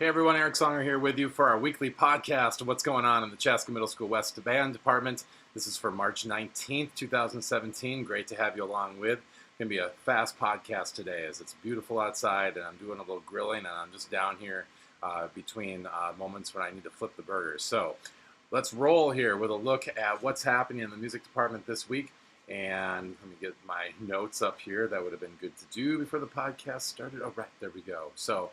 Hey everyone, Eric Songer here with you for our weekly podcast of what's going on in the Chaska Middle School West Band Department. This is for March 19th, 2017. Great to have you along with. It's going to be a fast podcast today as it's beautiful outside and I'm doing a little grilling and I'm just down here between moments when I need to flip the burgers. So let's roll here with a look at what's happening in the music department this week. And let me get my notes up here. That would have been good to do before the podcast started. Oh, right, there we go. So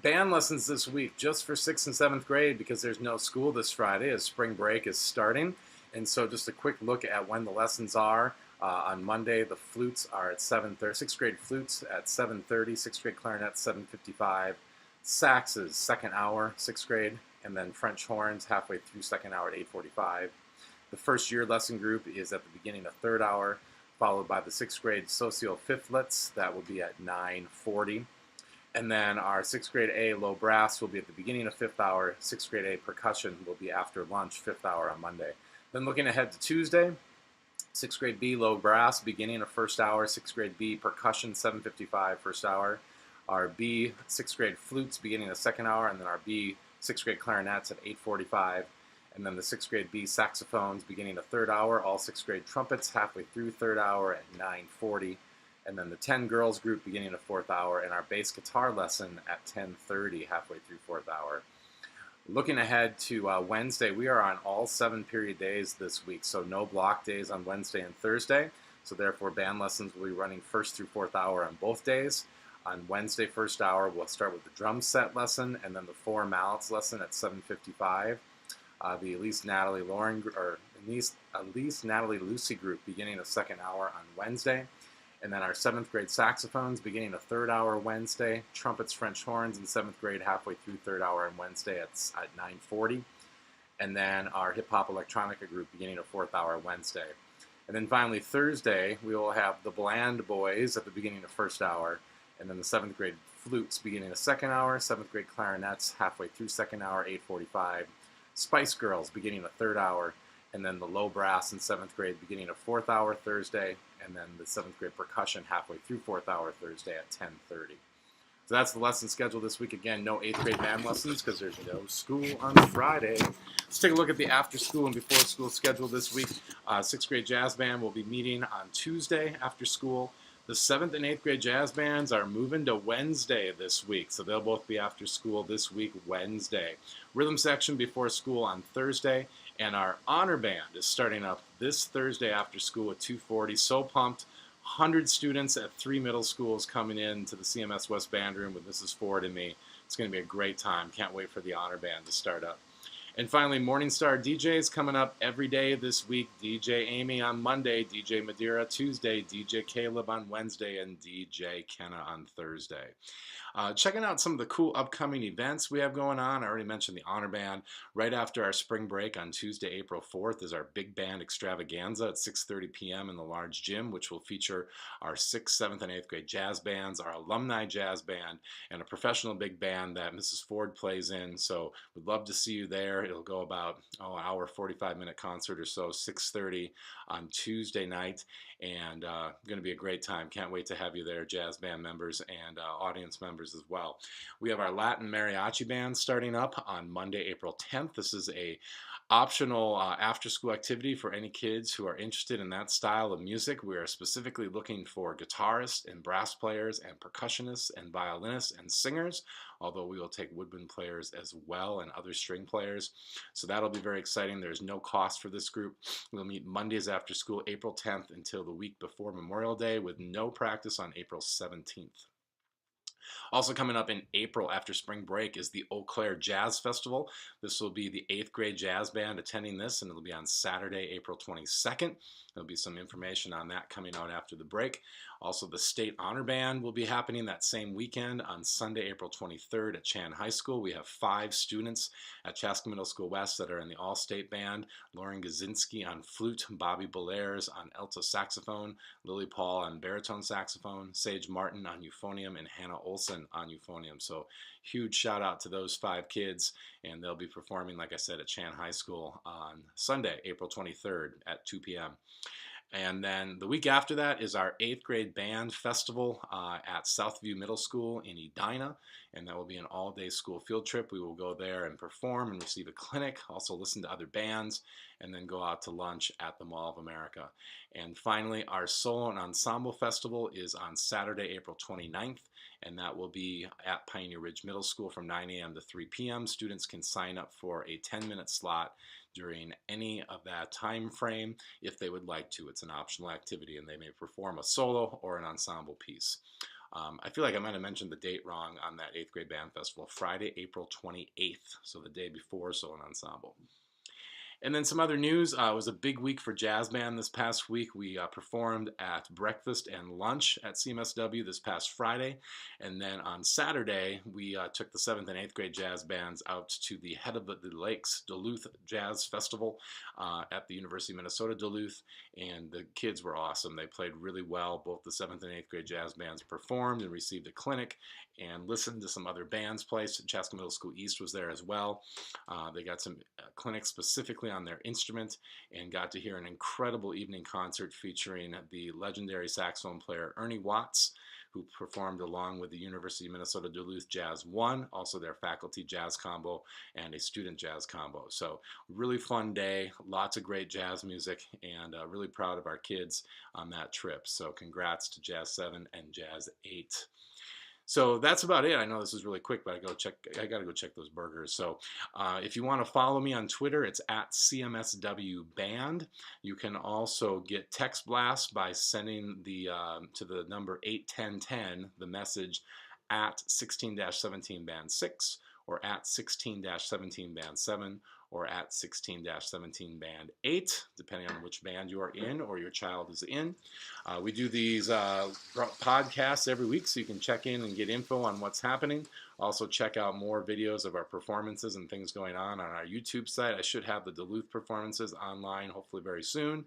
band lessons this week just for 6th and 7th grade because there's no school this Friday as spring break is starting. And so just a quick look at when the lessons are. On Monday, the flutes are at 7:30. 6th grade flutes at 7:30. 6th grade clarinet 7:55. Saxes, second hour, 6th grade. And then French horns halfway through second hour at 8:45. The first year lesson group is at the beginning of third hour, followed by the 6th grade socio fifthlets. That will be at 9:40. And then our 6th grade A low brass will be at the beginning of 5th hour. 6th grade A percussion will be after lunch, 5th hour on Monday. Then looking ahead to Tuesday, 6th grade B low brass, beginning of 1st hour. 6th grade B percussion, 7:55, 1st hour. Our B 6th grade flutes, beginning of 2nd hour. And then our B 6th grade clarinets at 8:45. And then the 6th grade B saxophones, beginning of 3rd hour. All 6th grade trumpets, halfway through 3rd hour at 9:40. And then the 10 girls group beginning of 4th hour, and our bass guitar lesson at 10:30, halfway through 4th hour. Looking ahead to Wednesday, we are on all 7 period days this week, so no block days on Wednesday and Thursday. So therefore, band lessons will be running 1st through 4th hour on both days. On Wednesday, 1st hour, we'll start with the drum set lesson, and then the 4 mallets lesson at 7:55. The Elise Natalie Lucy group beginning of 2nd hour on Wednesday. And then our 7th grade saxophones beginning of 3rd hour Wednesday, trumpets, French horns in 7th grade halfway through 3rd hour on Wednesday at 9:40. And then our hip hop electronica group beginning of 4th hour Wednesday. And then finally Thursday, we will have the Bland Boys at the beginning of 1st hour, and then the 7th grade flutes beginning of 2nd hour, 7th grade clarinets halfway through 2nd hour, 8:45. Spice Girls beginning of 3rd hour, and then the low brass in 7th grade beginning of 4th hour Thursday, and then the 7th grade percussion halfway through 4th hour Thursday at 10:30. So that's the lesson schedule this week. Again, no 8th grade band lessons because there's no school on Friday. Let's take a look at the after school and before school schedule this week. 6th grade jazz band will be meeting on Tuesday after school. The 7th and 8th grade jazz bands are moving to Wednesday this week, so they'll both be after school this week, Wednesday. Rhythm section before school on Thursday, and our honor band is starting up this Thursday after school at 2:40. So pumped. 100 students at 3 middle schools coming in to the CMS West Band Room with Mrs. Ford and me. It's going to be a great time. Can't wait for the honor band to start up. And finally, Morningstar DJs coming up every day this week. DJ Amy on Monday, DJ Madeira Tuesday, DJ Caleb on Wednesday, and DJ Kenna on Thursday. Checking out some of the cool upcoming events we have going on. I already mentioned the Honor Band. Right after our spring break on Tuesday, April 4th is our Big Band Extravaganza at 6:30 p.m. in the large gym, which will feature our 6th, 7th, and 8th grade jazz bands, our alumni jazz band, and a professional big band that Mrs. Ford plays in. So we'd love to see you there. It'll go about an hour, 45-minute concert or so, 6:30 on Tuesday night, and going to be a great time. Can't wait to have you there, jazz band members and audience members as well. We have our Latin Mariachi Band starting up on Monday, April 10th. This is a optional after-school activity for any kids who are interested in that style of music. We are specifically looking for guitarists and brass players and percussionists and violinists and singers, although we will take woodwind players as well and other string players. So that'll be very exciting. There's no cost for this group. We'll meet Mondays after school, April 10th until the week before Memorial Day with no practice on April 17th. Also coming up in April after spring break is the Eau Claire Jazz Festival. This will be the 8th grade jazz band attending this, and it'll be on Saturday, April 22nd. There'll be some information on that coming out after the break. Also, the State Honor Band will be happening that same weekend on Sunday, April 23rd at Chan High School. We have 5 students at Chaska Middle School West that are in the All-State Band. Lauren Gazinski on flute, Bobby Belaires on alto saxophone, Lily Paul on baritone saxophone, Sage Martin on euphonium, and Hannah Olson on euphonium. So huge shout out to those 5 kids, and they'll be performing, like I said, at Chan High School on Sunday, April 23rd at 2 p.m. And then the week after that is our 8th grade band festival at Southview Middle School in Edina. and that will be an all-day school field trip. We will go there and perform and receive a clinic, also listen to other bands, and then go out to lunch at the Mall of America. And finally, our Solo and Ensemble Festival is on Saturday, April 29th, and that will be at Pioneer Ridge Middle School from 9 a.m. to 3 p.m. Students can sign up for a 10-minute slot during any of that time frame if they would like to. It's an optional activity, and they may perform a solo or an ensemble piece. I feel like I might have mentioned the date wrong on that 8th grade band festival, Friday, April 28th, so the day before solo and ensemble. And then some other news. It was a big week for jazz band this past week. We performed at breakfast and lunch at CMSW this past Friday. And then on Saturday, we took the 7th and 8th grade jazz bands out to the Head of the Lakes Duluth Jazz Festival at the University of Minnesota Duluth. And the kids were awesome. They played really well. Both the 7th and 8th grade jazz bands performed and received a clinic and listened to some other bands play. Chaska Middle School East was there as well. They got some clinics specifically on their instrument and got to hear an incredible evening concert featuring the legendary saxophone player Ernie Watts, who performed along with the University of Minnesota Duluth Jazz 1, also their faculty jazz combo and a student jazz combo. So really fun day, lots of great jazz music, and really proud of our kids on that trip. So congrats to Jazz 7 and Jazz 8. So that's about it. I know this is really quick, but I got to go check those burgers. So if you want to follow me on Twitter, it's at CMSW Band. You can also get text blasts by sending to the number 81010 the message at 16-17 band 6 or at 16-17 band 7 or at 16-17 band 8, depending on which band you are in or your child is in. We do these podcasts every week, so you can check in and get info on what's happening. Also check out more videos of our performances and things going on our YouTube site. I should have the Duluth performances online hopefully very soon,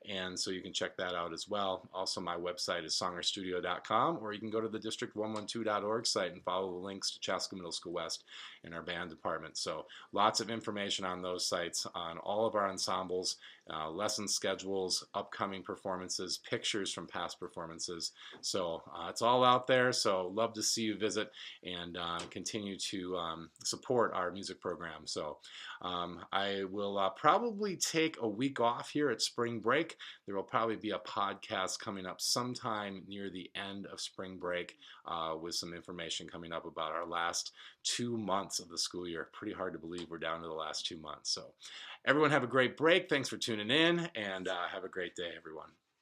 and so you can check that out as well. Also, my website is songerstudio.com, or you can go to the district112.org site and follow the links to Chaska Middle School West and our band department. So lots of information on those sites on all of our ensembles, lesson schedules, upcoming performances, pictures from past performances. So it's all out there, so love to see you visit and continue to support our music program. So I will probably take a week off here at spring break. There will probably be a podcast coming up sometime near the end of spring break with some information coming up about our last 2 months of the school year. Pretty hard to believe we're down to the last 2 months. So everyone have a great break. Thanks for tuning in, and have a great day, everyone.